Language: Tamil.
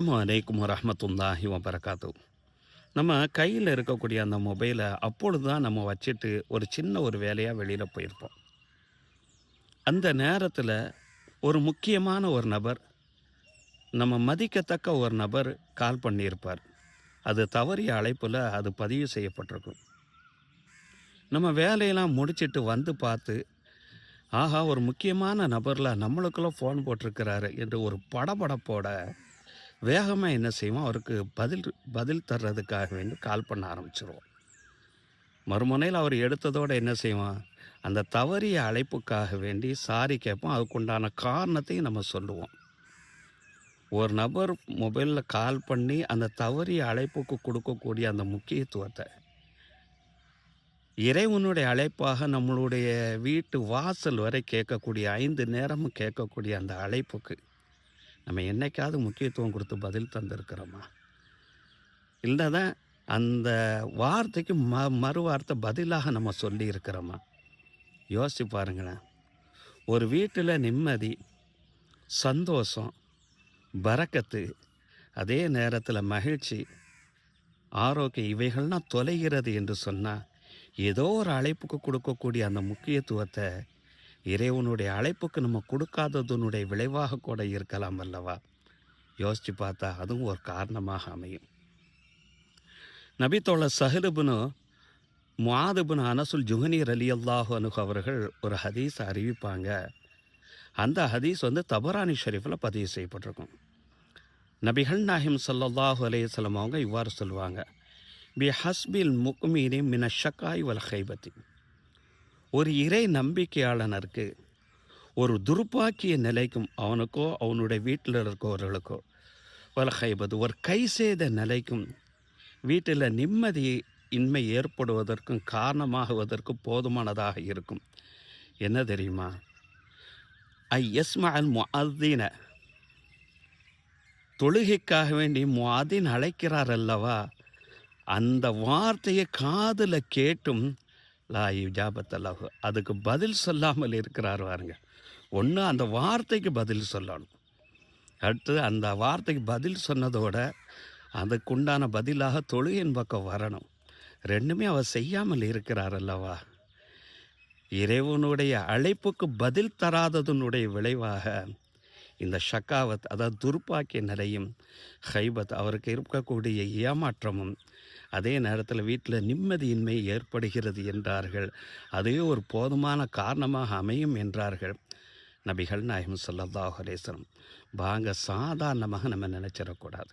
அலைக்கும் வரஹ்மத்துல்லாஹி வபரகாத்து. நம்ம கையில் இருக்கக்கூடிய அந்த மொபைலை அப்பொழுது தான் நம்ம வச்சுட்டு ஒரு சின்ன ஒரு வேலையாக வெளியில் போயிருப்போம். அந்த நேரத்தில் ஒரு முக்கியமான ஒரு நபர், நம்ம மதிக்கத்தக்க ஒரு நபர் கால் பண்ணியிருப்பார். அது தவறிய அழைப்பில் அது பதிவு செய்யப்பட்டிருக்கும். நம்ம வேலையெல்லாம் முடிச்சிட்டு வந்து பார்த்து, ஆஹா, ஒரு முக்கியமான நபரில் நம்மளுக்குள்ள ஃபோன் போட்டிருக்கிறாரு என்று ஒரு படபடப்போட வேகமாக என்ன செய்வோம், அவருக்கு பதில் பதில் தர்றதுக்காக வேண்டி கால் பண்ண ஆரம்பிச்சிருவோம். மறுமுனையில் அவர் எடுத்ததோடு என்ன செய்வோம், அந்த தவறிய அழைப்புக்காக வேண்டி சாரி கேட்போம். அதுக்குண்டான காரணத்தையும் நம்ம சொல்லுவோம். ஒரு நபர் மொபைலில் கால் பண்ணி அந்த தவறிய அழைப்புக்கு கொடுக்கக்கூடிய அந்த முக்கியத்துவத்தை, இறைவனுடைய அழைப்பாக நம்மளுடைய வீட்டு வாசல் வரை கேட்கக்கூடிய 5 நேரமும் கேட்கக்கூடிய அந்த அழைப்புக்கு நம்ம என்னைக்காவது முக்கியத்துவம் கொடுத்து பதில் தந்திருக்கிறோமா? இல்லை தான் அந்த வார்த்தைக்கு மறு வார்த்தை பதிலாக நம்ம சொல்லி இருக்கிறோமா? யோசிச்சு பாருங்களேன். ஒரு வீட்டில் நிம்மதி, சந்தோஷம், பரக்கத்து, அதே நேரத்தில் மகிழ்ச்சி, ஆரோக்கியம் இவைகள்லாம் தொலைகிறது என்று சொன்னால், ஏதோ ஒரு அழைப்புக்கு கொடுக்கக்கூடிய அந்த முக்கியத்துவத்தை இறைவனுடைய அழைப்புக்கு நம்ம கொடுக்காததனுடைய விளைவாக கூட இருக்கலாம் அல்லவா? யோசித்து பார்த்தா அதுவும் ஒரு காரணமாக அமையும். நபித்தோழர் சஹ்லுப்னு முஆதுபின் அனசுல் ஜுஹனி ரலியல்லாஹு அன்ஹு அவர்கள் ஒரு ஹதீஸ் அறிவிப்பாங்க. அந்த ஹதீஸ் தபரானி ஷெரீஃபில் பதிவு செய்யப்பட்டிருக்கும். நபிகள் நாயகம் ஸல்லல்லாஹு அலைஹி வஸல்லம் அவங்க இவ்வாறு சொல்லுவாங்க, பி ஹஸ்பில் முக்மினி மின ஷக்காய் வல் ஹைபத்தி. ஒரு இறை நம்பிக்கையாளனருக்கு ஒரு துர்ப்பாக்கிய நிலைக்கும், அவனுக்கோ அவனுடைய வீட்டில் இருக்கவர்களுக்கோ, வல் ஹைபத் ஒரு கை செய்த நிலைக்கும், வீட்டில் நிம்மதி இன்மை ஏற்படுவதற்கும் காரணமாகுவதற்கு போதுமானதாக இருக்கும். என்ன தெரியுமா? ஐ யஸ்மா அல் முஅத்தின, தொழுகைக்காக வேண்டி முஅத்தின் அழைக்கிறார் அல்லவா, அந்த வார்த்தையை காதில் கேட்டும் லா இஜாபத் அல்லாஹு, அதுக்கு பதில் சொல்லாமல் இருக்கிறார் பாருங்க. ஒன்று அந்த வார்த்தைக்கு பதில் சொல்லணும், அடுத்து அந்த வார்த்தைக்கு பதில் சொன்னதோட அதுக்குண்டான பதிலாக தொழுகையின் பக்கம் வரணும். ரெண்டுமே அவர் செய்யாமல் இருக்கிறார் அல்லவா. இறைவனுடைய அழைப்புக்கு பதில் தராததனுடைய விளைவாக இந்த ஷக்காவத், அதாவது துர்ப்பாக்கிய நிலையும், ஹைபத் அவருக்கு இருக்கக்கூடிய ஏமாற்றமும், அதே நேரத்தில் வீட்டில் நிம்மதியின்மை ஏற்படுகிறது என்றார்கள். அதே ஒரு போதுமான காரணமாக அமையும் என்றார்கள் நபிகள் நாயகம் ஸல்லல்லாஹு அலைஹி வஸல்லம். வாங்க, சாதாரணமாக நம்ம நினச்சிடக்கூடாது.